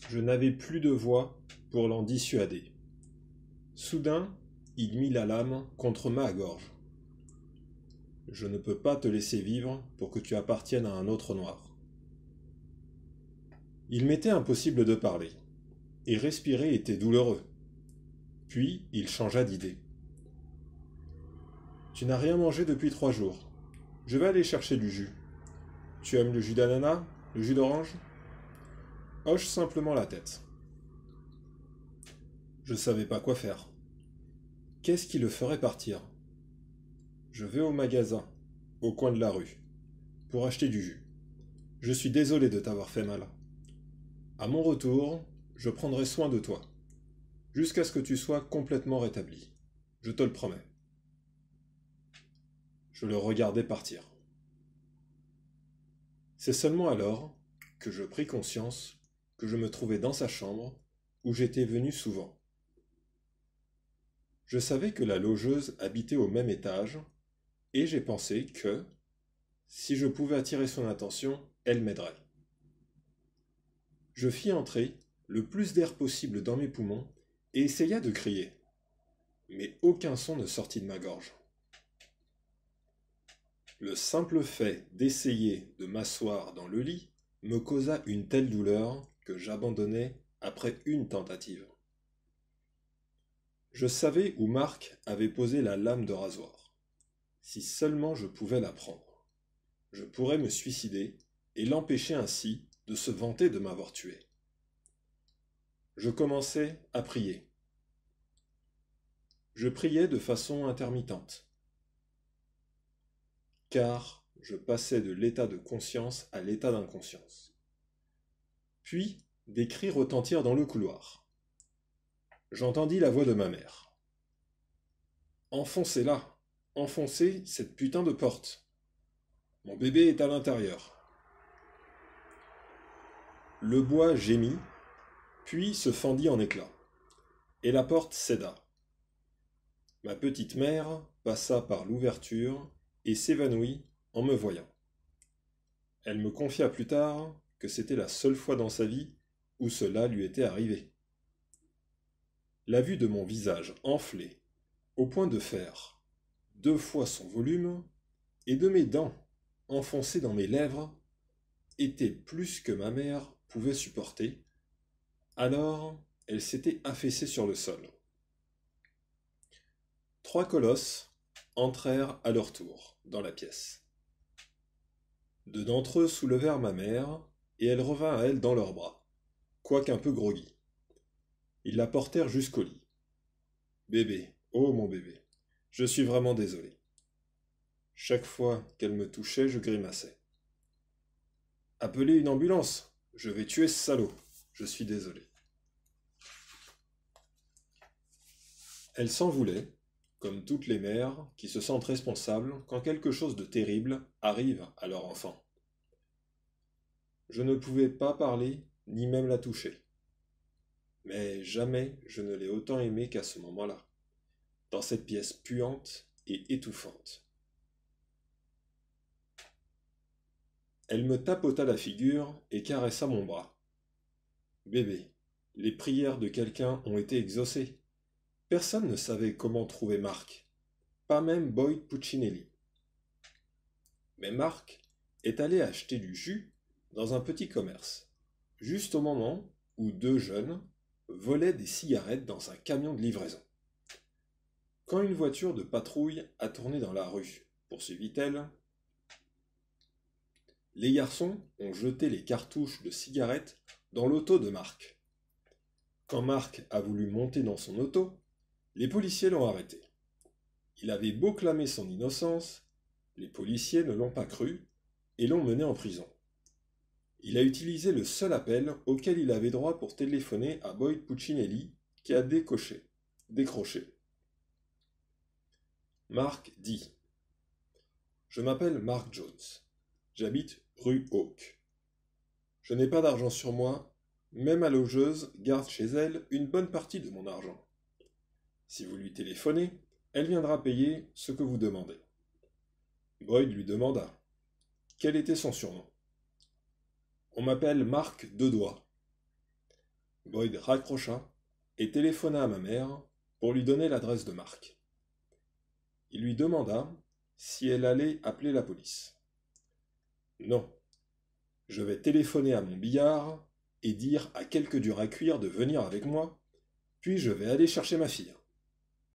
Je n'avais plus de voix pour l'en dissuader. Soudain, il mit la lame contre ma gorge. Je ne peux pas te laisser vivre pour que tu appartiennes à un autre noir. Il m'était impossible de parler, et respirer était douloureux. Puis il changea d'idée. Tu n'as rien mangé depuis 3 jours. Je vais aller chercher du jus. Tu aimes le jus d'ananas, le jus d'orange? Hoche simplement la tête. Je ne savais pas quoi faire. Qu'est-ce qui le ferait partir? Je vais au magasin, au coin de la rue, pour acheter du jus. Je suis désolé de t'avoir fait mal. À mon retour, je prendrai soin de toi, jusqu'à ce que tu sois complètement rétabli. Je te le promets. Je le regardais partir. C'est seulement alors que je pris conscience que je me trouvais dans sa chambre, où j'étais venu souvent. Je savais que la logeuse habitait au même étage, et j'ai pensé que, si je pouvais attirer son attention, elle m'aiderait. Je fis entrer le plus d'air possible dans mes poumons et essaya de crier. Mais aucun son ne sortit de ma gorge. Le simple fait d'essayer de m'asseoir dans le lit me causa une telle douleur que j'abandonnai après une tentative. Je savais où Marc avait posé la lame de rasoir. Si seulement je pouvais la prendre. Je pourrais me suicider et l'empêcher ainsi de se vanter de m'avoir tué. Je commençai à prier. Je priais de façon intermittente, car je passais de l'état de conscience à l'état d'inconscience. Puis, des cris retentirent dans le couloir. J'entendis la voix de ma mère. Enfoncez-la, enfoncez cette putain de porte. Mon bébé est à l'intérieur. Le bois gémit, puis se fendit en éclats, et la porte céda. Ma petite mère passa par l'ouverture et s'évanouit en me voyant. Elle me confia plus tard que c'était la seule fois dans sa vie où cela lui était arrivé. La vue de mon visage enflé, au point de faire 2 fois son volume, et de mes dents enfoncées dans mes lèvres, était plus que ma mère pouvait supporter. Alors, elle s'était affaissée sur le sol. 3 colosses entrèrent à leur tour dans la pièce. 2 d'entre eux soulevèrent ma mère, et elle revint à elle dans leurs bras, quoique un peu groggy. Ils la portèrent jusqu'au lit. Bébé, oh mon bébé, je suis vraiment désolé. Chaque fois qu'elle me touchait, je grimaçais. Appelez une ambulance, je vais tuer ce salaud, je suis désolé. Elle s'en voulait, comme toutes les mères qui se sentent responsables quand quelque chose de terrible arrive à leur enfant. Je ne pouvais pas parler, ni même la toucher. Mais jamais je ne l'ai autant aimée qu'à ce moment-là, dans cette pièce puante et étouffante. Elle me tapota la figure et caressa mon bras. Bébé, les prières de quelqu'un ont été exaucées. Personne ne savait comment trouver Marc, pas même Boyd Puccinelli. Mais Marc est allé acheter du jus dans un petit commerce, juste au moment où 2 jeunes volaient des cigarettes dans un camion de livraison. Quand une voiture de patrouille a tourné dans la rue, poursuivit-elle, les garçons ont jeté les cartouches de cigarettes dans l'auto de Marc. Quand Marc a voulu monter dans son auto, les policiers l'ont arrêté. Il avait beau clamer son innocence, les policiers ne l'ont pas cru et l'ont mené en prison. Il a utilisé le seul appel auquel il avait droit pour téléphoner à Boyd Puccinelli, qui a décroché. Marc dit « Je m'appelle Mark Jones. J'habite rue Hawk. Je n'ai pas d'argent sur moi, mais ma logeuse garde chez elle une bonne partie de mon argent. Si vous lui téléphonez, elle viendra payer ce que vous demandez. » Boyd lui demanda quel était son surnom. « On m'appelle Marc Deux Doigts. » Boyd raccrocha et téléphona à ma mère pour lui donner l'adresse de Marc. Il lui demanda si elle allait appeler la police. Non, je vais téléphoner à mon billard et dire à quelque dur à cuire de venir avec moi, puis je vais aller chercher ma fille.